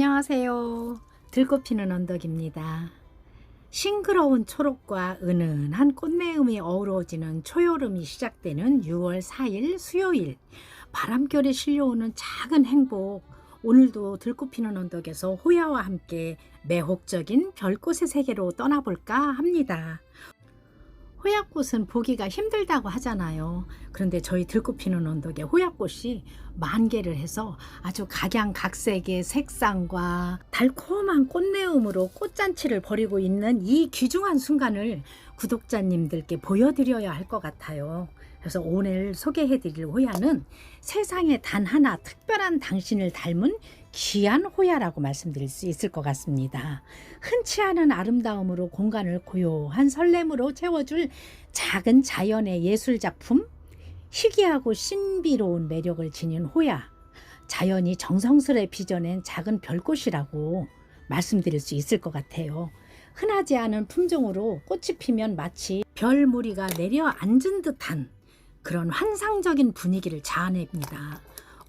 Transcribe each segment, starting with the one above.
안녕하세요. 들꽃 피는 언덕입니다. 싱그러운 초록과 은은한 꽃내음이 어우러지는 초여름이 시작되는 6월 4일 수요일, 바람결에 실려오는 작은 행복. 오늘도 들꽃 피는 언덕에서 호야와 함께 매혹적인 별꽃의 세계로 떠나볼까 합니다. 호야꽃은 보기가 힘들다고 하잖아요. 그런데 저희 들꽃 피는 언덕에 호야꽃이 만개를 해서 아주 각양각색의 색상과 달콤한 꽃내음으로 꽃잔치를 벌이고 있는 이 귀중한 순간을 구독자님들께 보여드려야 할 것 같아요. 그래서 오늘 소개해드릴 호야는 세상에 단 하나 특별한 당신을 닮은 귀한 호야라고 말씀드릴 수 있을 것 같습니다. 흔치 않은 아름다움으로 공간을 고요한 설렘으로 채워줄 작은 자연의 예술작품, 희귀하고 신비로운 매력을 지닌 호야, 자연이 정성스레 빚어낸 작은 별꽃이라고 말씀드릴 수 있을 것 같아요. 흔하지 않은 품종으로 꽃이 피면 마치 별무리가 내려앉은 듯한 그런 환상적인 분위기를 자아냅니다.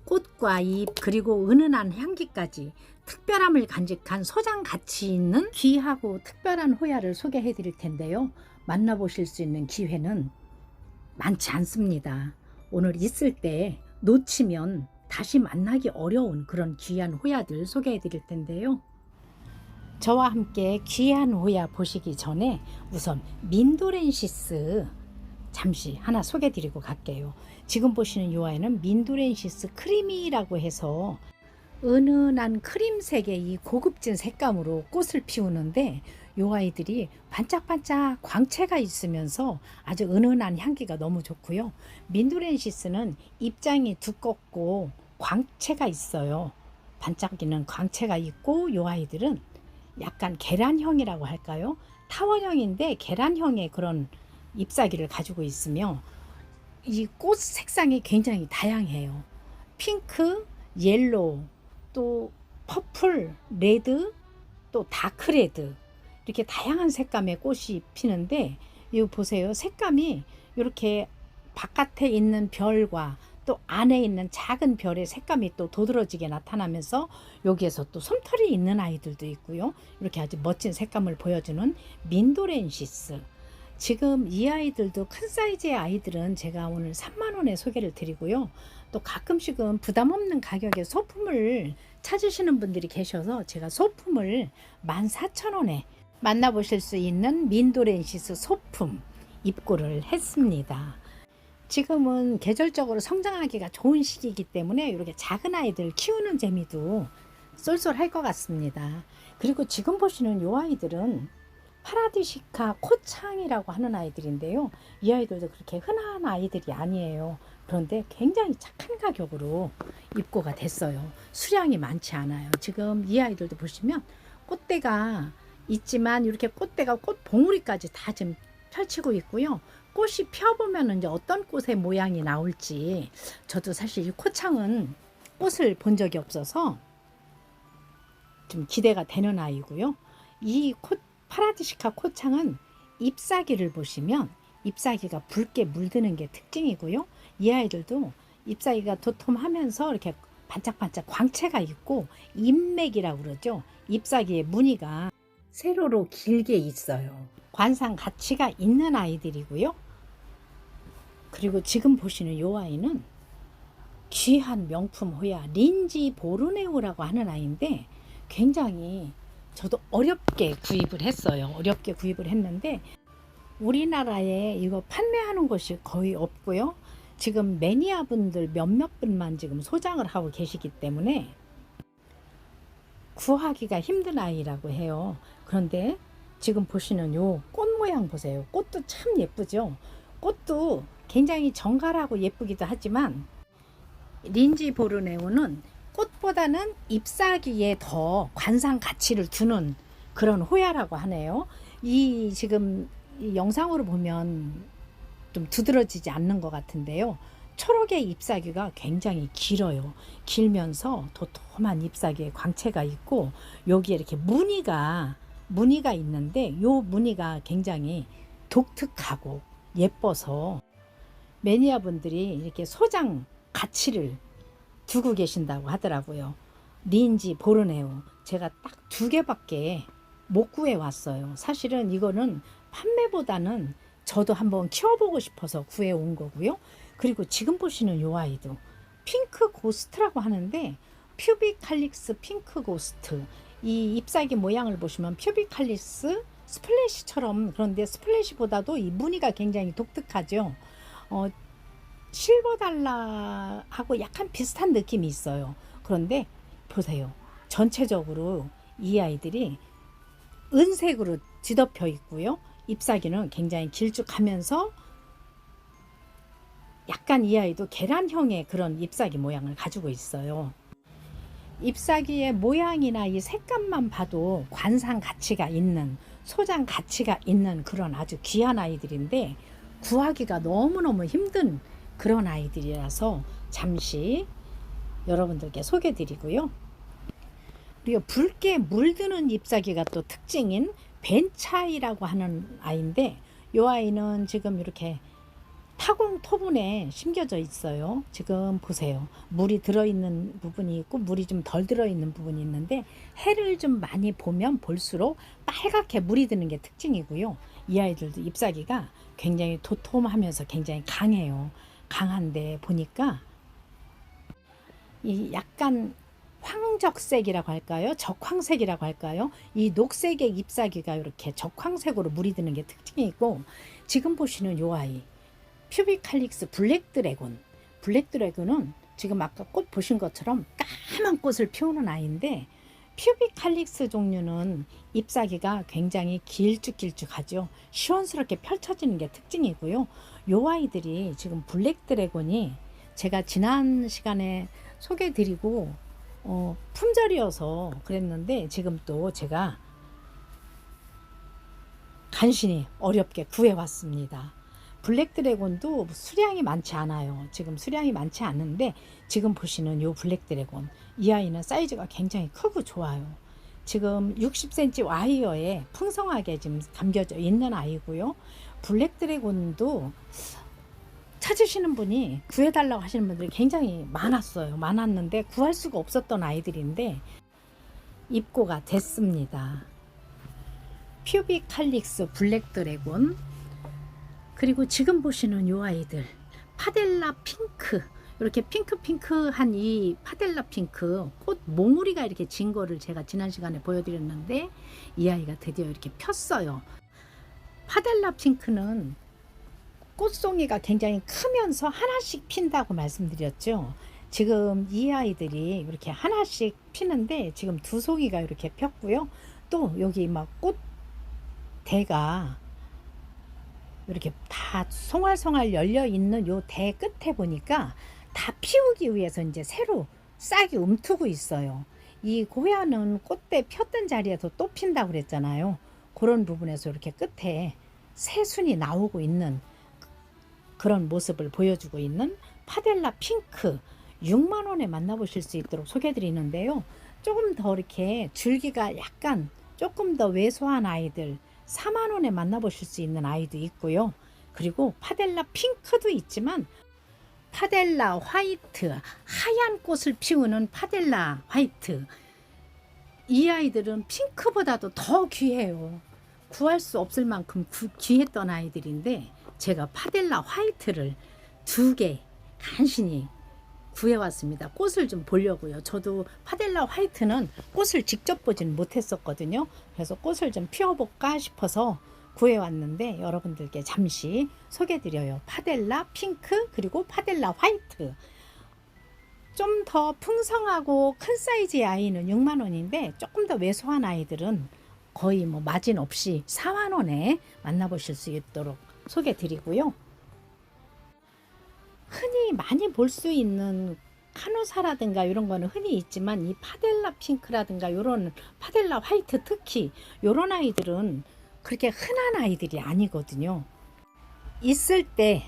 꽃과 잎 그리고 은은한 향기까지 특별함을 간직한 소장 가치 있는 귀하고 특별한 호야를 소개해 드릴 텐데요. 만나보실 수 있는 기회는 많지 않습니다. 오늘 있을 때 놓치면 다시 만나기 어려운 그런 귀한 호야들 소개해 드릴 텐데요. 저와 함께 귀한 호야 보시기 전에 우선 민도렌시스 잠시 하나 소개해 드리고 갈게요. 지금 보시는 이 아이는 민도렌시스 크리미라고 해서 은은한 크림색의 이 고급진 색감으로 꽃을 피우는데 이 아이들이 반짝반짝 광채가 있으면서 아주 은은한 향기가 너무 좋고요. 민도렌시스는 잎장이 두껍고 광채가 있어요. 반짝이는 광채가 있고 이 아이들은 약간 계란형이라고 할까요? 타원형인데 계란형의 그런 잎사귀를 가지고 있으며 이 꽃 색상이 굉장히 다양해요. 핑크, 옐로우, 또 퍼플, 레드, 또 다크레드 이렇게 다양한 색감의 꽃이 피는데 이거 보세요. 색감이 이렇게 바깥에 있는 별과 또 안에 있는 작은 별의 색감이 또 도드라지게 나타나면서 여기에서 또 솜털이 있는 아이들도 있고요. 이렇게 아주 멋진 색감을 보여주는 민도렌시스. 지금 이 아이들도 큰 사이즈의 아이들은 제가 오늘 3만원에 소개를 드리고요. 또 가끔씩은 부담 없는 가격에 소품을 찾으시는 분들이 계셔서 제가 소품을 14,000원에 만나보실 수 있는 민도렌시스 소품 입고를 했습니다. 지금은 계절적으로 성장하기가 좋은 시기이기 때문에 이렇게 작은 아이들 키우는 재미도 쏠쏠할 것 같습니다. 그리고 지금 보시는 이 아이들은 파라디시카 코창이라고 하는 아이들인데요. 이 아이들도 그렇게 흔한 아이들이 아니에요. 그런데 굉장히 착한 가격으로 입고가 됐어요. 수량이 많지 않아요. 지금 이 아이들도 보시면 꽃대가 있지만 이렇게 꽃대가 꽃 봉우리까지 다 지금 펼치고 있고요. 꽃이 펴보면 이제 어떤 꽃의 모양이 나올지 저도 사실 이 코창은 꽃을 본 적이 없어서 좀 기대가 되는 아이고요. 이 파라디시카 코창은 잎사귀를 보시면 잎사귀가 붉게 물드는 게 특징이고요. 이 아이들도 잎사귀가 도톰하면서 이렇게 반짝반짝 광채가 있고 잎맥이라고 그러죠. 잎사귀의 무늬가 세로로 길게 있어요. 관상 가치가 있는 아이들이고요. 그리고 지금 보시는 이 아이는 귀한 명품 호야 린지 보르네오라고 하는 아이인데 굉장히 저도 어렵게 구입을 했어요. 어렵게 구입을 했는데 우리나라에 이거 판매하는 곳이 거의 없고요. 지금 매니아 분들 몇몇 분만 지금 소장을 하고 계시기 때문에 구하기가 힘든 아이라고 해요. 그런데 지금 보시는 요 꽃 모양 보세요. 꽃도 참 예쁘죠. 꽃도 굉장히 정갈하고 예쁘기도 하지만 린지 보르네오는 꽃보다는 잎사귀에 더 관상 가치를 두는 그런 호야라고 하네요. 이 지금 이 영상으로 보면 좀 두드러지지 않는 것 같은데요. 초록의 잎사귀가 굉장히 길어요. 길면서 도톰한 잎사귀에 광채가 있고 여기에 이렇게 무늬가 있는데 요 무늬가 굉장히 독특하고 예뻐서 매니아 분들이 이렇게 소장 가치를 두고 계신다고 하더라고요. 린지 보르네오 제가 딱 2개밖에 못 구해 왔어요. 사실은 이거는 판매보다는 저도 한번 키워보고 싶어서 구해 온 거고요. 그리고 지금 보시는 요 아이도 핑크 고스트라고 하는데, 퓨비칼릭스 핑크 고스트, 이 잎사귀 모양을 보시면 퓨비칼릭스 스플래시처럼, 그런데 스플래시보다도 이 무늬가 굉장히 독특하죠. 실버 달러하고 약간 비슷한 느낌이 있어요. 그런데 보세요. 전체적으로 이 아이들이 은색으로 뒤덮여 있고요. 잎사귀는 굉장히 길쭉하면서 약간 이 아이도 계란형의 그런 잎사귀 모양을 가지고 있어요. 잎사귀의 모양이나 이 색감만 봐도 관상 가치가 있는, 소장 가치가 있는 그런 아주 귀한 아이들인데, 구하기가 너무너무 힘든 그런 아이들이라서 잠시 여러분들께 소개해 드리고요. 그리고 붉게 물드는 잎사귀가 또 특징인 벤차이라고 하는 아이인데, 이 아이는 지금 이렇게 타공 토분에 심겨져 있어요. 지금 보세요. 물이 들어있는 부분이 있고 물이 좀 덜 들어있는 부분이 있는데, 해를 좀 많이 보면 볼수록 빨갛게 물이 드는 게 특징이고요. 이 아이들도 잎사귀가 굉장히 도톰하면서 굉장히 강해요. 강한데 보니까 이 약간 황적색이라고 할까요? 적황색이라고 할까요? 이 녹색의 잎사귀가 이렇게 적황색으로 물이 드는 게 특징이고, 지금 보시는 요 아이 퓨비칼릭스 블랙 드래곤. 블랙 드래곤은 지금 아까 꽃 보신 것처럼 까만 꽃을 피우는 아이인데, 퓨비칼릭스 종류는 잎사귀가 굉장히 길쭉길쭉하죠. 시원스럽게 펼쳐지는 게 특징이고요. 요 아이들이 지금 블랙 드래곤이 제가 지난 시간에 소개해드리고 품절이어서 그랬는데, 지금 또 제가 간신히 어렵게 구해왔습니다. 블랙 드래곤도 수량이 많지 않아요. 지금 수량이 많지 않은데, 지금 보시는 요 블랙 드래곤, 이 아이는 사이즈가 굉장히 크고 좋아요. 지금 60cm 와이어에 풍성하게 지금 담겨져 있는 아이고요. 블랙 드래곤도 찾으시는 분이 구해달라고 하시는 분들이 굉장히 많았는데 구할 수가 없었던 아이들인데 입고가 됐습니다. 퓨비칼릭스 블랙 드래곤, 그리고 지금 보시는 요 아이들 파델라 핑크, 이렇게 핑크한 이 파델라 핑크 꽃 몽우리가 이렇게 진 거를 제가 지난 시간에 보여드렸는데, 이 아이가 드디어 이렇게 폈어요. 파델라 핑크는 꽃송이가 굉장히 크면서 하나씩 핀다고 말씀드렸죠. 지금 이 아이들이 이렇게 하나씩 피는데 지금 2송이가 이렇게 폈고요. 또 여기 막 꽃대가 이렇게 다 송알송알 열려 있는 요 대 끝에 보니까 다 피우기 위해서 이제 새로 싹이 움트고 있어요. 이 고야는 꽃대 폈던 자리에서 또 핀다고 그랬잖아요. 그런 부분에서 이렇게 끝에 새순이 나오고 있는 그런 모습을 보여주고 있는 파델라 핑크, 6만 원에 만나보실 수 있도록 소개해 드리는데요. 조금 더 이렇게 줄기가 약간 조금 더 왜소한 아이들 4만 원에 만나보실 수 있는 아이도 있고요. 그리고 파델라 핑크도 있지만 파델라 화이트, 하얀 꽃을 피우는 파델라 화이트, 이 아이들은 핑크보다도 더 귀해요. 구할 수 없을 만큼 귀했던 아이들인데, 제가 파델라 화이트를 2개 간신히 구해왔습니다. 꽃을 좀 보려고요. 저도 파델라 화이트는 꽃을 직접 보지는 못했었거든요. 그래서 꽃을 좀 피워볼까 싶어서 구해왔는데 여러분들께 잠시 소개해드려요. 파델라 핑크 그리고 파델라 화이트. 좀 더 풍성하고 큰 사이즈의 아이는 6만 원인데 조금 더 왜소한 아이들은 거의 뭐 마진 없이 4만 원에 만나보실 수 있도록 소개해드리고요. 흔히 많이 볼 수 있는 카누사라든가 이런 거는 흔히 있지만, 이 파델라 핑크라든가 이런 파델라 화이트, 특히 이런 아이들은 그렇게 흔한 아이들이 아니거든요. 있을 때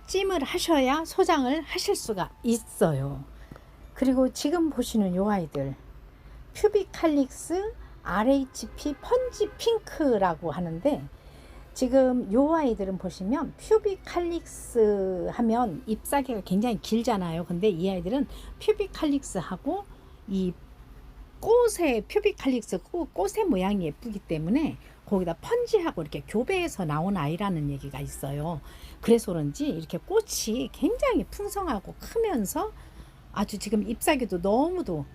찜을 하셔야 소장을 하실 수가 있어요. 그리고 지금 보시는 요 아이들 퓨비칼릭스 RHP 펀지 핑크라고 하는데, 지금 요 아이들은 보시면 퓨비칼릭스 하면 잎사귀가 굉장히 길잖아요. 근데 이 아이들은 퓨비칼릭스하고 이 꽃의 퓨비칼릭스 꽃의 모양이 예쁘기 때문에 거기다 펀지하고 이렇게 교배해서 나온 아이라는 얘기가 있어요. 그래서 그런지 이렇게 꽃이 굉장히 풍성하고 크면서 아주 지금 잎사귀도 너무도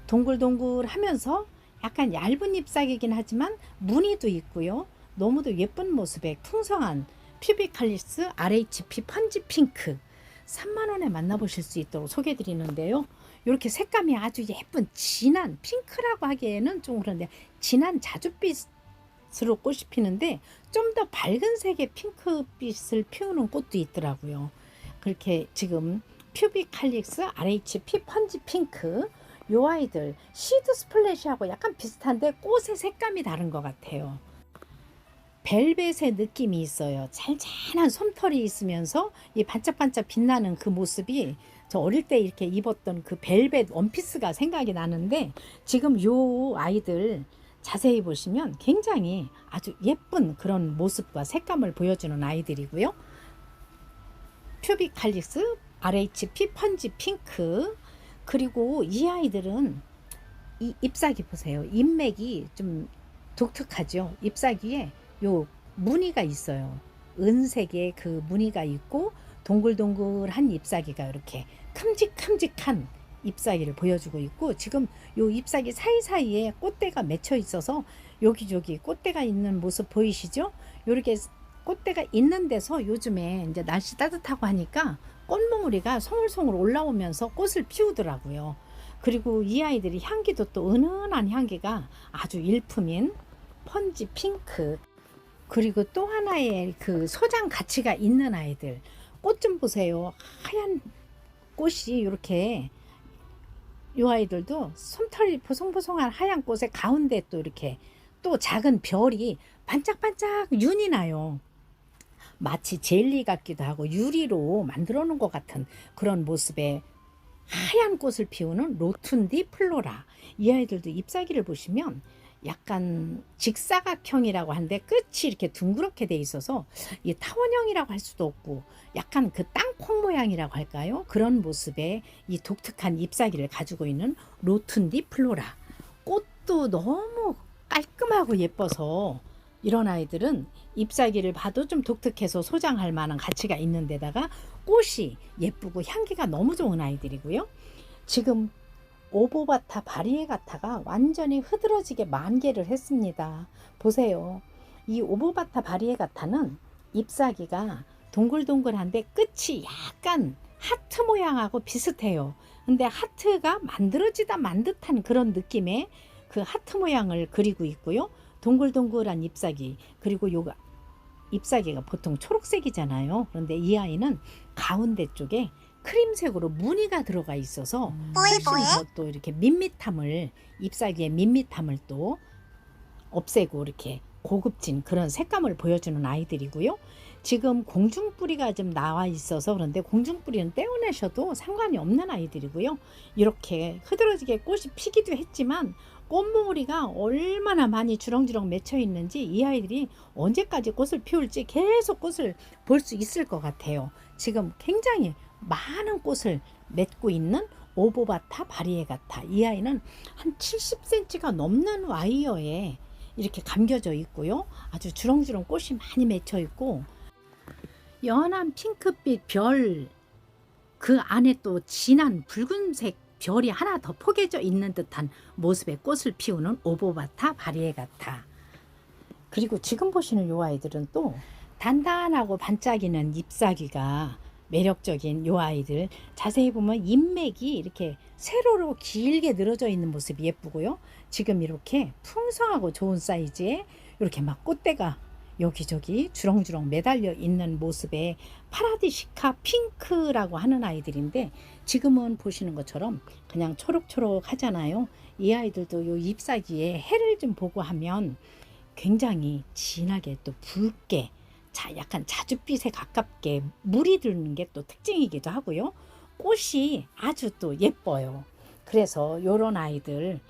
동글동글하면서 약간 얇은 잎사귀긴 하지만 무늬도 있고요. 너무도 예쁜 모습의 풍성한 퓨비칼리스 RHP 펀지 핑크 3만원에 만나보실 수 있도록 소개해 드리는데요. 이렇게 색감이 아주 예쁜 진한 핑크라고 하기에는 좀 그런데 진한 자줏빛으로 꽃이 피는데 좀 더 밝은 색의 핑크빛을 피우는 꽃도 있더라고요. 그렇게 지금 퓨비칼릭스 RHP 펀지 핑크 요 아이들 시드 스플래시하고 약간 비슷한데 꽃의 색감이 다른 것 같아요. 벨벳의 느낌이 있어요. 잔잔한 솜털이 있으면서 이 반짝반짝 빛나는 그 모습이 저 어릴 때 이렇게 입었던 그 벨벳 원피스가 생각이 나는데 지금 요 아이들 자세히 보시면 굉장히 아주 예쁜 그런 모습과 색감을 보여주는 아이들이고요. 퓨비칼릭스 RHP 펀지 핑크 그리고 이 아이들은 이 잎사귀 보세요. 잎맥이 좀 독특하죠. 잎사귀에 요 무늬가 있어요. 은색의 그 무늬가 있고 동글동글한 잎사귀가 이렇게 큼직큼직한 잎사귀를 보여주고 있고 지금 요 잎사귀 사이사이에 꽃대가 맺혀 있어서 여기저기 꽃대가 있는 모습 보이시죠? 요렇게 꽃대가 있는 데서 요즘에 이제 날씨 따뜻하고 하니까 꽃몽우리가 송울송울 올라오면서 꽃을 피우더라고요. 그리고 이 아이들이 향기도 또 은은한 향기가 아주 일품인 펀지 핑크 그리고 또 하나의 그 소장 가치가 있는 아이들 꽃 좀 보세요. 하얀 꽃이 이렇게 이 아이들도 솜털이 보송보송한 하얀 꽃의 가운데 또 이렇게 또 작은 별이 반짝반짝 윤이 나요. 마치 젤리 같기도 하고 유리로 만들어 놓은 것 같은 그런 모습의 하얀 꽃을 피우는 로툰디 플로라. 이 아이들도 잎사귀를 보시면 약간 직사각형이라고 하는데 끝이 이렇게 둥그렇게 돼 있어서 이 타원형이라고 할 수도 없고 약간 그 땅콩 모양이라고 할까요? 그런 모습의 이 독특한 잎사귀를 가지고 있는 로툰디 플로라. 꽃도 너무 깔끔하고 예뻐서 이런 아이들은 잎사귀를 봐도 좀 독특해서 소장할 만한 가치가 있는 데다가 꽃이 예쁘고 향기가 너무 좋은 아이들이고요. 지금 오보바타 바리에가타가 완전히 흐드러지게 만개를 했습니다. 보세요. 이 오보바타 바리에가타는 잎사귀가 동글동글한데 끝이 약간 하트 모양하고 비슷해요. 근데 하트가 만들어지다 만 듯한 그런 느낌의 그 하트 모양을 그리고 있고요. 동글동글한 잎사귀 그리고 요 잎사귀가 보통 초록색이잖아요. 그런데 이 아이는 가운데 쪽에 크림색으로 무늬가 들어가 있어서 훨씬 더 또 이렇게 밋밋함을 잎사귀의 밋밋함을 또 없애고 이렇게 고급진 그런 색감을 보여주는 아이들이고요. 지금 공중뿌리가 좀 나와 있어서 그런데 공중뿌리는 떼어내셔도 상관이 없는 아이들이고요. 이렇게 흐드러지게 꽃이 피기도 했지만 꽃몽우리가 얼마나 많이 주렁주렁 맺혀 있는지 이 아이들이 언제까지 꽃을 피울지 계속 꽃을 볼 수 있을 것 같아요. 지금 굉장히 많은 꽃을 맺고 있는 오보바타 바리에가타. 이 아이는 한 70cm가 넘는 와이어에 이렇게 감겨져 있고요. 아주 주렁주렁 꽃이 많이 맺혀 있고 연한 핑크빛 별 그 안에 또 진한 붉은색 별이 하나 더 포개져 있는 듯한 모습의 꽃을 피우는 오보바타 바리에가타. 그리고 지금 보시는 요 아이들은 또 단단하고 반짝이는 잎사귀가 매력적인 요 아이들 자세히 보면 잎맥이 이렇게 세로로 길게 늘어져 있는 모습이 예쁘고요. 지금 이렇게 풍성하고 좋은 사이즈에 이렇게 막 꽃대가 여기저기 주렁주렁 매달려 있는 모습의 파라디시카 핑크라고 하는 아이들인데 지금은 보시는 것처럼 그냥 초록초록 하잖아요. 이 아이들도 요 잎사귀에 해를 좀 보고 하면 굉장히 진하게 또 붉게 약간 자줏빛에 가깝게 물이 드는 게 또 특징이기도 하고요. 꽃이 아주 또 예뻐요. 그래서 요런 아이들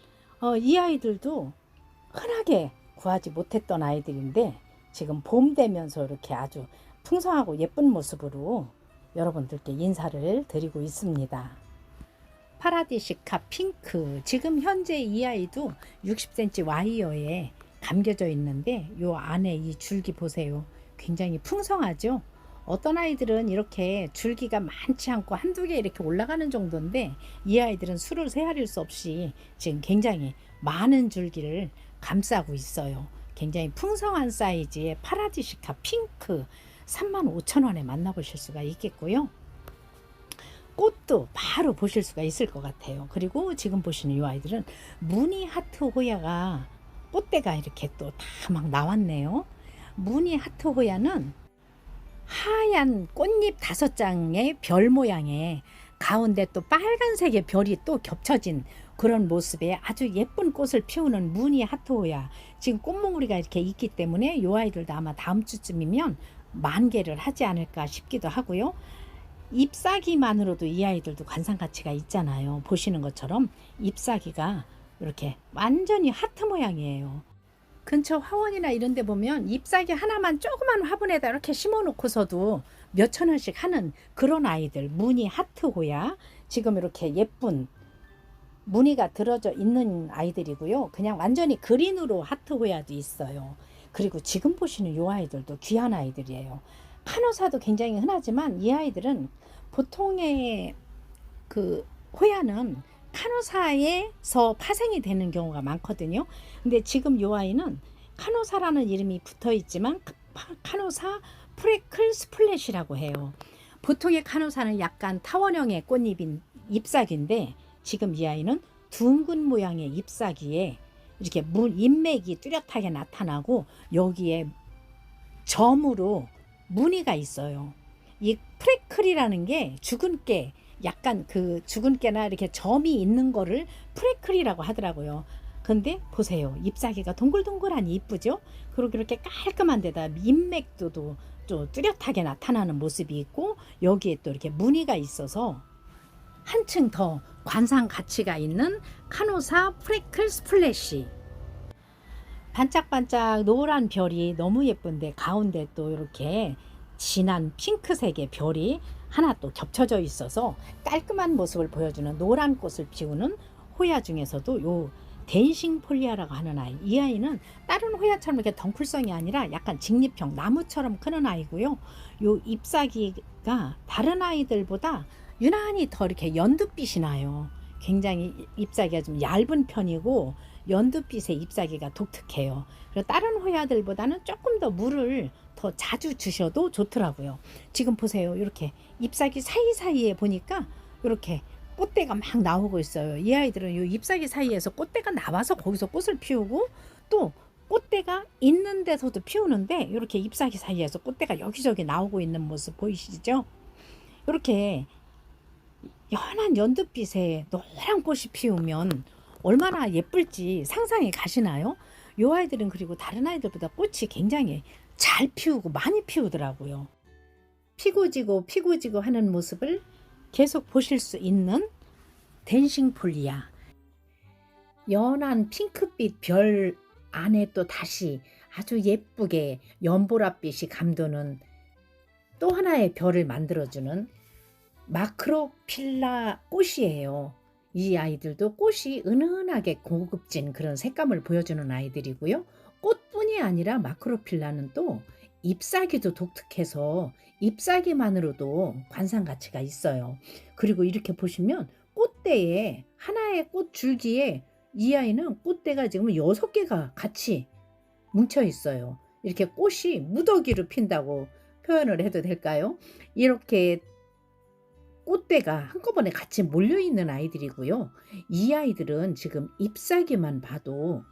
이 아이들도 흔하게 구하지 못했던 아이들인데 지금 봄 되면서 이렇게 아주 풍성하고 예쁜 모습으로 여러분들께 인사를 드리고 있습니다. 파라디시카 핑크, 지금 현재 이 아이도 60cm 와이어에 감겨져 있는데 요 안에 이 줄기 보세요. 굉장히 풍성하죠. 어떤 아이들은 이렇게 줄기가 많지 않고 한두 개 이렇게 올라가는 정도인데 이 아이들은 수를 세아릴 수 없이 지금 굉장히 많은 줄기를 감싸고 있어요. 굉장히 풍성한 사이즈의 파라디시카 핑크 35,000원에 만나보실 수가 있겠고요. 꽃도 바로 보실 수가 있을 것 같아요. 그리고 지금 보시는 이 아이들은 무늬 하트 호야가 꽃대가 이렇게 또 다 막 나왔네요. 무늬 하트 호야는 하얀 꽃잎 5장의 별 모양의 가운데 또 빨간색의 별이 또 겹쳐진 그런 모습의 아주 예쁜 꽃을 피우는 무늬 하트 호야. 지금 꽃몽우리가 이렇게 있기 때문에 이 아이들도 아마 다음 주쯤이면 만개를 하지 않을까 싶기도 하고요. 잎사귀만으로도 이 아이들도 관상 가치가 있잖아요. 보시는 것처럼 잎사귀가 이렇게 완전히 하트 모양이에요. 근처 화원이나 이런 데 보면 잎사귀 하나만 조그만 화분에다 이렇게 심어 놓고서도 몇천 원씩 하는 그런 아이들, 무늬 하트 호야. 지금 이렇게 예쁜 무늬가 들어져 있는 아이들이고요. 그냥 완전히 그린으로 하트 호야도 있어요. 그리고 지금 보시는 이 아이들도 귀한 아이들이에요. 카노사도 굉장히 흔하지만 이 아이들은 보통의 그 호야는 카노사에서 파생이 되는 경우가 많거든요. 근데 지금 이 아이는 카노사라는 이름이 붙어 있지만 카노사 프레클 스플랫이라고 해요. 보통의 카노사는 약간 타원형의 꽃잎인 잎사귀인데 지금 이 아이는 둥근 모양의 잎사귀에 이렇게 잎맥이 뚜렷하게 나타나고 여기에 점으로 무늬가 있어요. 이 프레클이라는 게 죽은 깨, 약간 그 죽은 깨나 이렇게 점이 있는 거를 프레클이라고 하더라고요. 근데 보세요. 잎사귀가 동글동글하니 이쁘죠? 그리고 이렇게 깔끔한 데다 잎맥도 좀 뚜렷하게 나타나는 모습이 있고 여기에 또 이렇게 무늬가 있어서 한층 더 관상 가치가 있는 카노사 프레클 스플래시. 반짝반짝 노란 별이 너무 예쁜데 가운데 또 이렇게 진한 핑크색의 별이 하나 또 겹쳐져 있어서 깔끔한 모습을 보여주는 노란 꽃을 피우는 호야 중에서도 요 댄싱 폴리아라고 하는 아이. 이 아이는 다른 호야처럼 이렇게 덩쿨성이 아니라 약간 직립형 나무처럼 크는 아이고요. 요 잎사귀가 다른 아이들보다 유난히 더 이렇게 연두빛이 나요. 굉장히 잎사귀가 좀 얇은 편이고 연두빛의 잎사귀가 독특해요. 그리고 다른 호야들보다는 조금 더 물을 더 자주 주셔도 좋더라고요. 지금 보세요. 이렇게 잎사귀 사이사이에 보니까 이렇게 꽃대가 막 나오고 있어요. 이 아이들은 이 잎사귀 사이에서 꽃대가 나와서 거기서 꽃을 피우고 또 꽃대가 있는 데서도 피우는데 이렇게 잎사귀 사이에서 꽃대가 여기저기 나오고 있는 모습 보이시죠? 이렇게 연한 연두빛의 노란 꽃이 피우면 얼마나 예쁠지 상상이 가시나요? 이 아이들은 그리고 다른 아이들보다 꽃이 굉장히 잘 피우고 많이 피우더라고요. 피고 지고 하는 모습을 계속 보실 수 있는 댄싱 폴리아. 연한 핑크빛 별 안에 또 다시 아주 예쁘게 연보라빛이 감도는 또 하나의 별을 만들어주는 마크로필라 꽃이에요. 이 아이들도 꽃이 은은하게 고급진 그런 색감을 보여주는 아이들이고요. 꽃뿐이 아니라 마크로필라는 또 잎사귀도 독특해서 잎사귀만으로도 관상 가치가 있어요. 그리고 이렇게 보시면 꽃대에 하나의 꽃 줄기에 이 아이는 꽃대가 지금 6개가 같이 뭉쳐 있어요. 이렇게 꽃이 무더기로 핀다고 표현을 해도 될까요? 이렇게 꽃대가 한꺼번에 같이 몰려있는 아이들이고요. 이 아이들은 지금 잎사귀만 봐도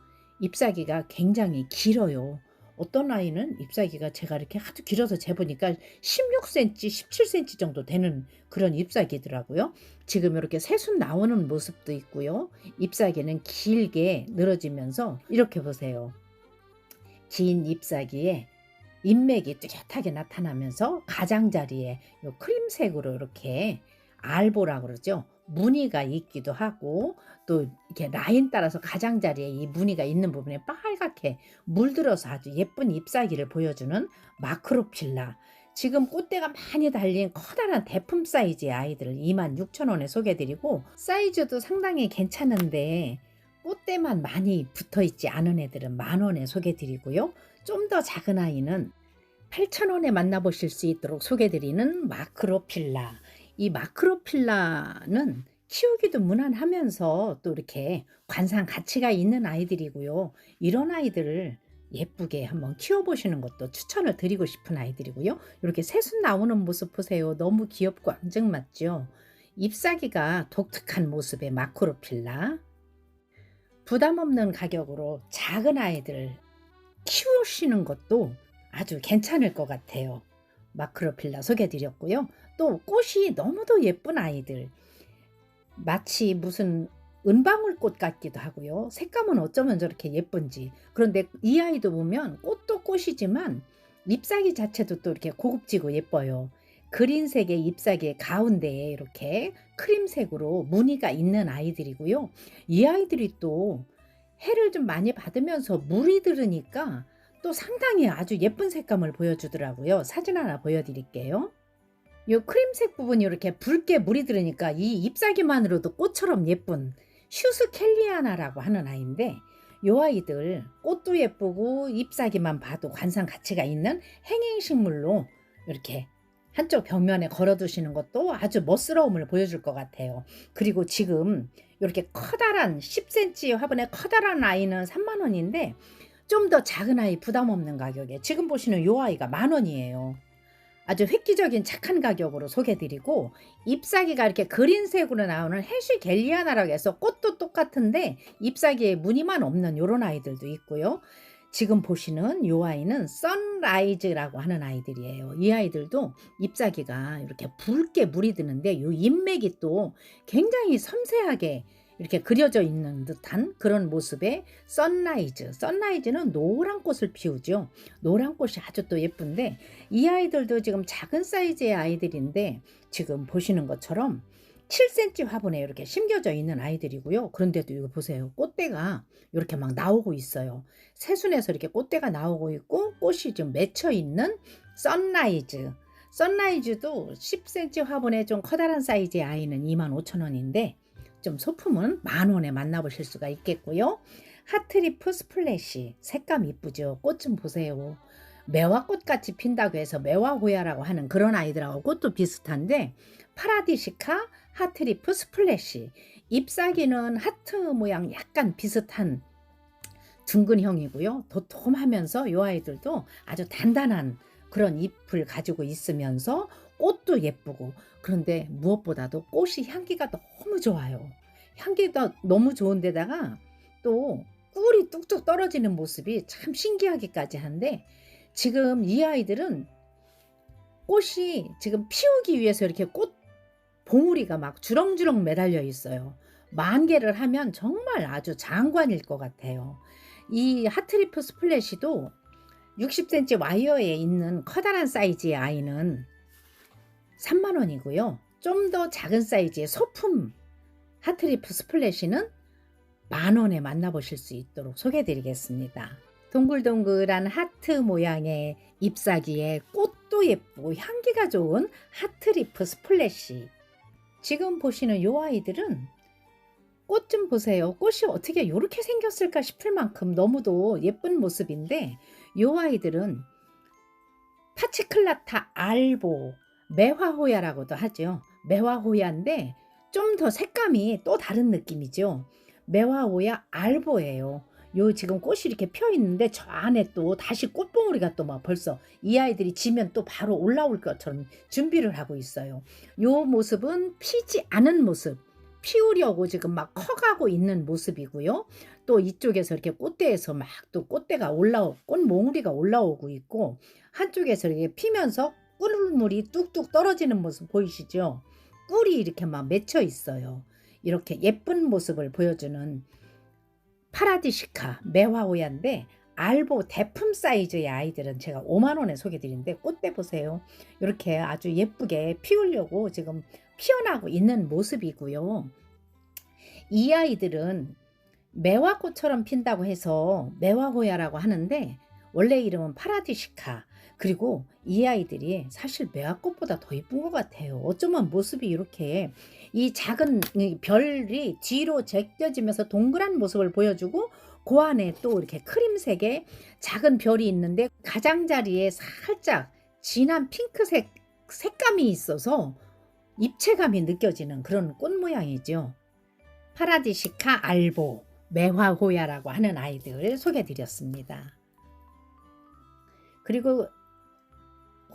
잎사귀가 굉장히 길어요. 어떤 아이는 잎사귀가 제가 이렇게 하도 길어서 재보니까 16cm, 17cm 정도 되는 그런 잎사귀더라고요. 지금 이렇게 새순 나오는 모습도 있고요. 잎사귀는 길게 늘어지면서 이렇게 보세요. 긴 잎사귀에 잎맥이 뚜렷하게 나타나면서 가장자리에 요 크림색으로 이렇게 알보라고 그러죠. 무늬가 있기도 하고 또 이렇게 라인 따라서 가장자리에 이 무늬가 있는 부분에 빨갛게 물들어서 아주 예쁜 잎사귀를 보여주는 마크로필라. 지금 꽃대가 많이 달린 커다란 대품 사이즈의 아이들을 26,000원에 소개해드리고 사이즈도 상당히 괜찮은데 꽃대만 많이 붙어있지 않은 애들은 10,000원에 소개해드리고요. 좀 더 작은 아이는 8,000원에 만나보실 수 있도록 소개해드리는 마크로필라. 이 마크로필라는 키우기도 무난하면서 또 이렇게 관상 가치가 있는 아이들이고요. 이런 아이들을 예쁘게 한번 키워보시는 것도 추천을 드리고 싶은 아이들이고요. 이렇게 새순 나오는 모습 보세요. 너무 귀엽고 앙증맞죠? 잎사귀가 독특한 모습의 마크로필라. 부담 없는 가격으로 작은 아이들 키우시는 것도 아주 괜찮을 것 같아요. 마크로필라 소개해드렸고요. 또 꽃이 너무도 예쁜 아이들, 마치 무슨 은방울꽃 같기도 하고요. 색감은 어쩌면 저렇게 예쁜지. 그런데 이 아이도 보면 꽃도 꽃이지만 잎사귀 자체도 또 이렇게 고급지고 예뻐요. 그린색의 잎사귀의 가운데에 이렇게 크림색으로 무늬가 있는 아이들이고요. 이 아이들이 또 해를 좀 많이 받으면서 물이 들으니까 또 상당히 아주 예쁜 색감을 보여주더라고요. 사진 하나 보여드릴게요. 이 크림색 부분이 이렇게 붉게 물이 들으니까 이 잎사귀만으로도 꽃처럼 예쁜 슈스켈리아나라고 하는 아이인데, 이 아이들 꽃도 예쁘고 잎사귀만 봐도 관상 가치가 있는 행행식물로 이렇게 한쪽 벽면에 걸어두시는 것도 아주 멋스러움을 보여줄 것 같아요. 그리고 지금 이렇게 커다란 10cm 화분의 커다란 아이는 30,000원인데 좀 더 작은 아이 부담 없는 가격에 지금 보시는 이 아이가 10,000원이에요. 아주 획기적인 착한 가격으로 소개드리고, 잎사귀가 이렇게 그린색으로 나오는 해시 갤리아나라고 해서 꽃도 똑같은데 잎사귀에 무늬만 없는 이런 아이들도 있고요. 지금 보시는 이 아이는 선라이즈라고 하는 아이들이에요. 이 아이들도 잎사귀가 이렇게 붉게 물이 드는데 이 잎맥이 또 굉장히 섬세하게 이렇게 그려져 있는 듯한 그런 모습의 선라이즈. 선라이즈는 노란 꽃을 피우죠. 노란 꽃이 아주 또 예쁜데 이 아이들도 지금 작은 사이즈의 아이들인데 지금 보시는 것처럼 7cm 화분에 이렇게 심겨져 있는 아이들이고요. 그런데도 이거 보세요. 꽃대가 이렇게 막 나오고 있어요. 새순에서 이렇게 꽃대가 나오고 있고 꽃이 좀 맺혀 있는 선라이즈. 선라이즈도 10cm 화분에 좀 커다란 사이즈의 아이는 25,000원인데 좀 소품은 10,000원에 만나보실 수가 있겠고요. 하트리프 스플래시, 색감 이쁘죠? 꽃 좀 보세요. 매화꽃같이 핀다고 해서 매화호야라고 하는 그런 아이들하고 꽃도 비슷한데, 파라디시카 하트리프 스플래시, 잎사귀는 하트 모양 약간 비슷한 둥근형이고요. 도톰하면서 이 아이들도 아주 단단한 그런 잎을 가지고 있으면서 꽃도 예쁘고, 그런데 무엇보다도 꽃이 향기가 너무 좋아요. 향기가 너무 좋은데다가 또 꿀이 뚝뚝 떨어지는 모습이 참 신기하기까지 한데, 지금 이 아이들은 꽃이 지금 피우기 위해서 이렇게 꽃 봉우리가 막 주렁주렁 매달려 있어요. 10,000개를 하면 정말 아주 장관일 것 같아요. 이 하트리프 스플래시도 60cm 와이어에 있는 커다란 사이즈의 아이는 30,000원이고요. 좀 더 작은 사이즈의 소품 하트리프 스플래시는 10,000원에 만나보실 수 있도록 소개해드리겠습니다. 동글동글한 하트 모양의 잎사귀에 꽃도 예쁘고 향기가 좋은 하트리프 스플래시. 지금 보시는 이 아이들은 꽃 좀 보세요. 꽃이 어떻게 이렇게 생겼을까 싶을 만큼 너무도 예쁜 모습인데, 이 아이들은 파치클라타 알보, 매화호야라고도 하죠. 매화호야인데 좀 더 색감이 또 다른 느낌이죠. 매화호야 알보예요. 요 지금 꽃이 이렇게 펴 있는데 저 안에 또 다시 꽃봉오리가 또 막 벌써 이 아이들이 지면 또 바로 올라올 것처럼 준비를 하고 있어요. 요 모습은 피지 않은 모습, 피우려고 지금 막 커가고 있는 모습이고요. 또 이쪽에서 이렇게 꽃대에서 막 또 꽃대가 꽃몽우리가 올라오고 있고, 한쪽에서 이렇게 피면서 꿀물이 뚝뚝 떨어지는 모습 보이시죠? 꿀이 이렇게 막 맺혀 있어요. 이렇게 예쁜 모습을 보여주는 파라디시카 매화호야인데 알보 대품 사이즈의 아이들은 제가 5만 원에 소개드리는데 꽃대 보세요. 이렇게 아주 예쁘게 피우려고 지금 피어나고 있는 모습이고요. 이 아이들은 매화꽃처럼 핀다고 해서 매화호야라고 하는데 원래 이름은 파라디시카. 그리고 이 아이들이 사실 매화꽃보다 더 이쁜 것 같아요. 어쩌면 모습이 이렇게 이 작은 이 별이 뒤로 제껴지면서 동그란 모습을 보여주고 그 안에 또 이렇게 크림색의 작은 별이 있는데 가장자리에 살짝 진한 핑크색 색감이 있어서 입체감이 느껴지는 그런 꽃 모양이죠. 파라디시카 알보 매화호야라고 하는 아이들 소개드렸습니다. 그리고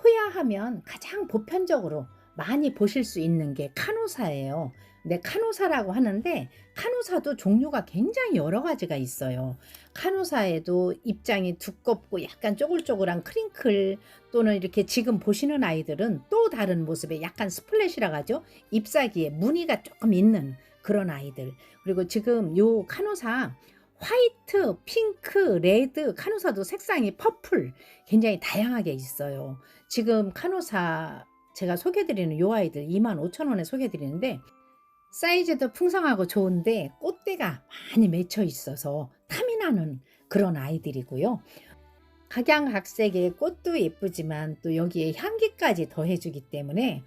호야하면 가장 보편적으로 많이 보실 수 있는 게 카노사예요. 근데 카노사라고 하는데 카노사도 종류가 굉장히 여러 가지가 있어요. 카노사에도 입장이 두껍고 약간 쪼글쪼글한 크링클 또는 이렇게 지금 보시는 아이들은 또 다른 모습의 약간 스플래시라고 하죠. 잎사귀에 무늬가 조금 있는 그런 아이들. 그리고 지금 요 카노사 화이트, 핑크, 레드, 카노사도 색상이 퍼플 굉장히 다양하게 있어요. 지금 카노사 제가 소개드리는 요 아이들 25,000원에 소개드리는데 사이즈도 풍성하고 좋은데 꽃대가 많이 맺혀 있어서 탐이 나는 그런 아이들이고요. 각양각색의 꽃도 예쁘지만 또 여기에 향기까지 더해주기 때문에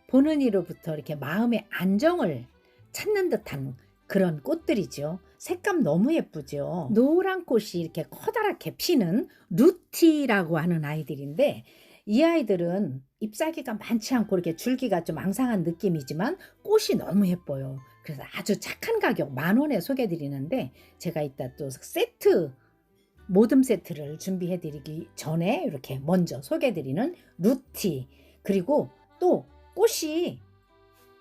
보는 이로부터 이렇게 마음의 안정을 찾는 듯한 그런 꽃들이죠. 색감 너무 예쁘죠. 노란 꽃이 이렇게 커다랗게 피는 루티라고 하는 아이들인데 이 아이들은 잎사귀가 많지 않고 이렇게 줄기가 좀 앙상한 느낌이지만 꽃이 너무 예뻐요. 그래서 아주 착한 가격 10,000원에 소개드리는데 제가 이따 또 세트 모듬 세트를 준비해 드리기 전에 이렇게 먼저 소개드리는 루티 그리고 또 꽃이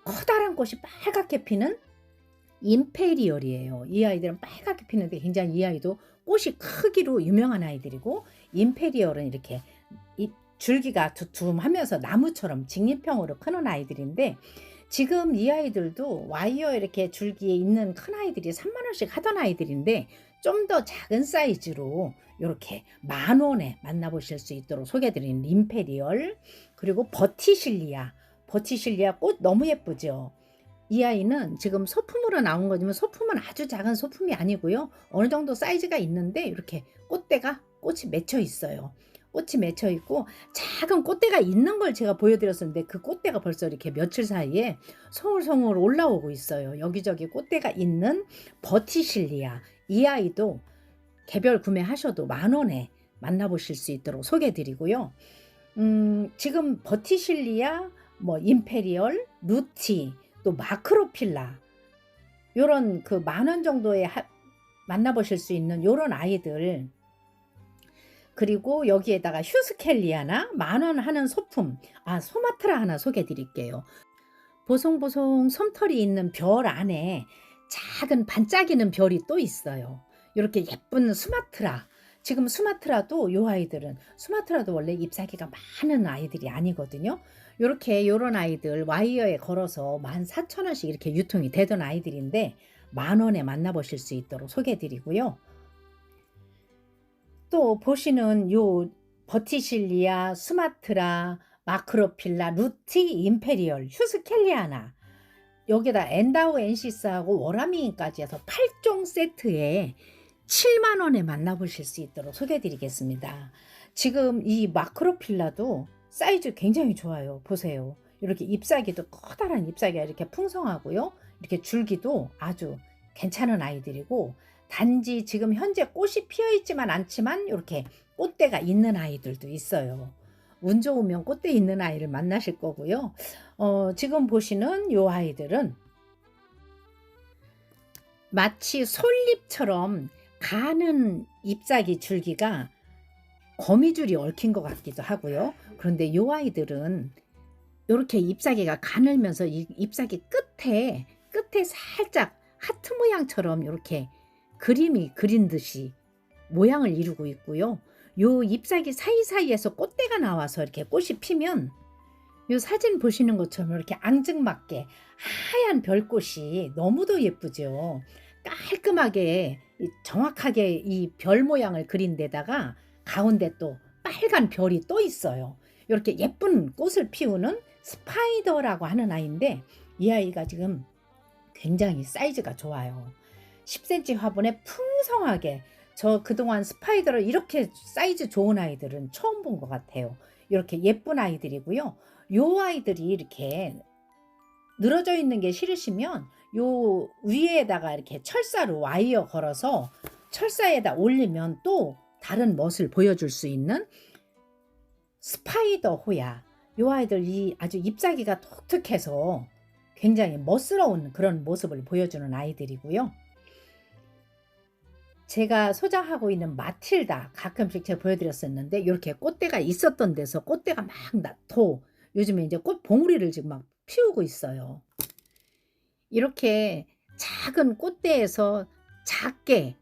커다란 꽃이 빨갛게 피는 임페리얼이에요. 이 아이들은 빨갛게 피는데 굉장히 이 아이도 꽃이 크기로 유명한 아이들이고 임페리얼은 이렇게 줄기가 두툼하면서 나무처럼 직립형으로 크는 아이들인데 지금 이 아이들도 와이어 이렇게 줄기에 있는 큰 아이들이 30,000원씩 하던 아이들인데 좀 더 작은 사이즈로 이렇게 10,000원에 만나보실 수 있도록 소개해드린 임페리얼 그리고 버티실리아 꽃 너무 예쁘죠. 이 아이는 지금 소품으로 나온 거지만 소품은 아주 작은 소품이 아니고요. 어느 정도 사이즈가 있는데 이렇게 꽃이 맺혀 있어요. 꽃이 맺혀 있고 작은 꽃대가 있는 걸 제가 보여드렸었는데 그 꽃대가 벌써 이렇게 며칠 사이에 송울송울 올라오고 있어요. 여기저기 꽃대가 있는 버티실리아 이 아이도 개별 구매하셔도 10,000원에 만나보실 수 있도록 소개해드리고요. 지금 버티실리아, 임페리얼, 루티, 또 마크로필라 요런 그 10,000원 정도에 만나보실 수 있는 요런 아이들 그리고 여기에다가 휴스켈리아나 10,000원 하는 소품 소마트라 하나 소개해 드릴게요. 보송보송 솜털이 있는 별 안에 작은 반짝이는 별이 또 있어요. 이렇게 예쁜 수마트라 지금 수마트라도 요 아이들은 수마트라도 원래 잎사귀가 많은 아이들이 아니거든요. 이렇게 요런 아이들 와이어에 걸어서 14,000원씩 이렇게 유통이 되던 아이들인데 10,000원에 만나보실 수 있도록 소개해 드리고요. 또 보시는 요 버티실리아, 수마트라, 마크로필라, 루티, 임페리얼, 휴스켈리아나 여기다 엔다우 엔시스하고 워라미인까지 해서 8종 세트에 70,000원에 만나보실 수 있도록 소개해드리겠습니다. 지금 이 마크로필라도 사이즈 굉장히 좋아요. 보세요. 이렇게 잎사귀도 커다란 잎사귀가 이렇게 풍성하고요. 이렇게 줄기도 아주 괜찮은 아이들이고 단지 지금 현재 꽃이 피어 있지만 않지만 이렇게 꽃대가 있는 아이들도 있어요. 운 좋으면 꽃대 있는 아이를 만나실 거고요. 지금 보시는 이 아이들은 마치 솔잎처럼 가는 잎사귀 줄기가 거미줄이 얽힌 것 같기도 하고요. 그런데 이 아이들은 이렇게 잎사귀가 가늘면서 이 잎사귀 끝에 살짝 하트 모양처럼 이렇게 그림이 그린 듯이 모양을 이루고 있고요. 요 잎사귀 사이사이에서 꽃대가 나와서 이렇게 꽃이 피면 요 사진 보시는 것처럼 이렇게 앙증맞게 하얀 별꽃이 너무도 예쁘죠. 깔끔하게 정확하게 이 별 모양을 그린 데다가 가운데 또 빨간 별이 또 있어요. 이렇게 예쁜 꽃을 피우는 스파이더라고 하는 아이인데, 이 아이가 지금 굉장히 사이즈가 좋아요. 10cm 화분에 풍성하게, 저 그동안 스파이더를 이렇게 사이즈 좋은 아이들은 처음 본 것 같아요. 이렇게 예쁜 아이들이고요. 요 아이들이 이렇게 늘어져 있는 게 싫으시면 요 위에다가 이렇게 철사로 와이어 걸어서 철사에다 올리면 또 다른 멋을 보여줄 수 있는 스파이더 호야. 요 아이들이 아주 잎사귀가 독특해서 굉장히 멋스러운 그런 모습을 보여주는 아이들이고요. 제가 소장하고 있는 마틸다, 가끔씩 제가 보여드렸었는데, 이렇게 꽃대가 있었던 데서 꽃대가 막 나토, 요즘에 이제 꽃 봉우리를 지금 막 피우고 있어요. 이렇게 작은 꽃대에서 작게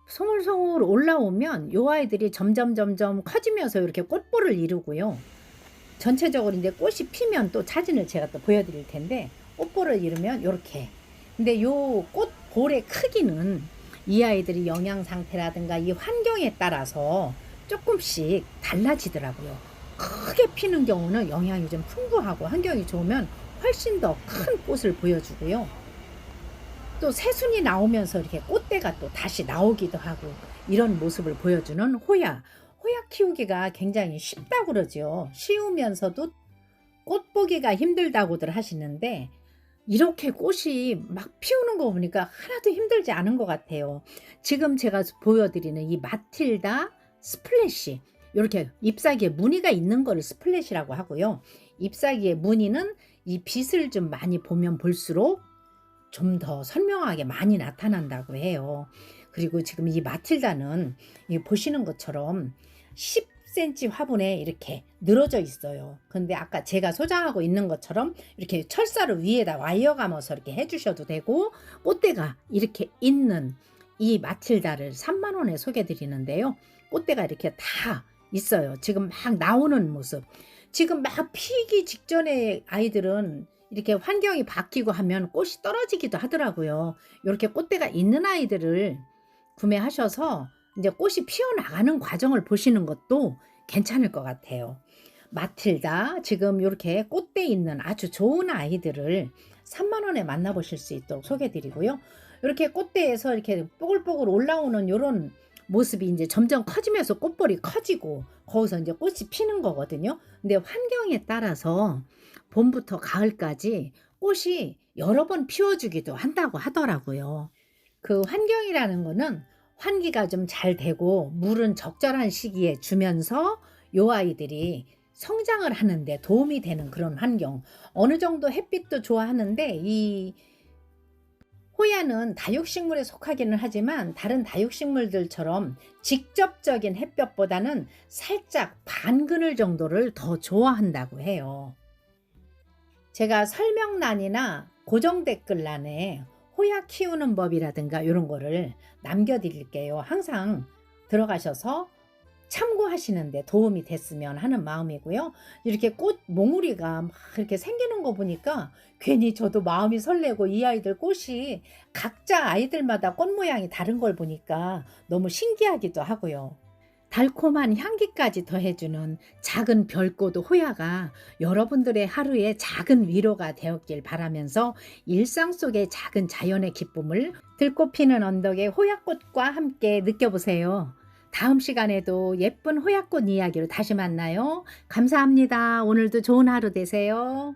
송울송울 올라오면 요 아이들이 점점 커지면서 이렇게 꽃볼을 이루고요. 전체적으로 이제 꽃이 피면 또 사진을 제가 또 보여드릴 텐데, 꽃볼을 이루면 이렇게. 근데 요 꽃볼의 크기는 이 아이들이 영양 상태라든가 이 환경에 따라서 조금씩 달라지더라고요. 크게 피는 경우는 영양이 좀 풍부하고 환경이 좋으면 훨씬 더 큰 꽃을 보여주고요. 또 새순이 나오면서 이렇게 꽃대가 또 다시 나오기도 하고, 이런 모습을 보여주는 호야. 호야 키우기가 굉장히 쉽다고 그러죠. 쉬우면서도 꽃 보기가 힘들다고들 하시는데, 이렇게 꽃이 막 피우는 거 보니까 하나도 힘들지 않은 것 같아요. 지금 제가 보여드리는 이 마틸다 스플래시, 이렇게 잎사귀에 무늬가 있는 거를 스플래시라고 하고요. 잎사귀의 무늬는 이 빛을 좀 많이 보면 볼수록 좀 더 선명하게 많이 나타난다고 해요. 그리고 지금 이 마틸다는 보시는 것처럼 10cm 화분에 이렇게 늘어져 있어요. 근데 아까 제가 소장하고 있는 것처럼 이렇게 철사를 위에다 와이어 감아서 이렇게 해주셔도 되고, 꽃대가 이렇게 있는 이 마틸다를 3만 원에 소개해 드리는데요. 꽃대가 이렇게 다 있어요. 지금 막 나오는 모습. 지금 막 피기 직전에 아이들은 이렇게 환경이 바뀌고 하면 꽃이 떨어지기도 하더라고요. 이렇게 꽃대가 있는 아이들을 구매하셔서 이제 꽃이 피어나가는 과정을 보시는 것도 괜찮을 것 같아요. 마틸다, 지금 이렇게 꽃대 있는 아주 좋은 아이들을 3만 원에 만나보실 수 있도록 소개드리고요. 이렇게 꽃대에서 이렇게 뽀글뽀글 올라오는 이런 모습이 이제 점점 커지면서 꽃볼이 커지고 거기서 이제 꽃이 피는 거거든요. 근데 환경에 따라서 봄부터 가을까지 꽃이 여러 번 피워주기도 한다고 하더라고요. 그 환경이라는 거는 환기가 좀 잘 되고 물은 적절한 시기에 주면서 요 아이들이 성장을 하는데 도움이 되는 그런 환경. 어느 정도 햇빛도 좋아하는데 이 호야는 다육식물에 속하기는 하지만 다른 다육식물들처럼 직접적인 햇볕보다는 살짝 반그늘 정도를 더 좋아한다고 해요. 제가 설명란이나 고정 댓글란에 호야 키우는 법이라든가 이런 거를 남겨드릴게요. 항상 들어가셔서 참고하시는데 도움이 됐으면 하는 마음이고요. 이렇게 꽃 몽우리가 막 이렇게 생기는 거 보니까 괜히 저도 마음이 설레고, 이 아이들 꽃이 각자 아이들마다 꽃 모양이 다른 걸 보니까 너무 신기하기도 하고요. 달콤한 향기까지 더해주는 작은 별꽃 호야가 여러분들의 하루에 작은 위로가 되었길 바라면서 일상 속의 작은 자연의 기쁨을 들꽃 피는 언덕의 호야꽃과 함께 느껴보세요. 다음 시간에도 예쁜 호야꽃 이야기로 다시 만나요. 감사합니다. 오늘도 좋은 하루 되세요.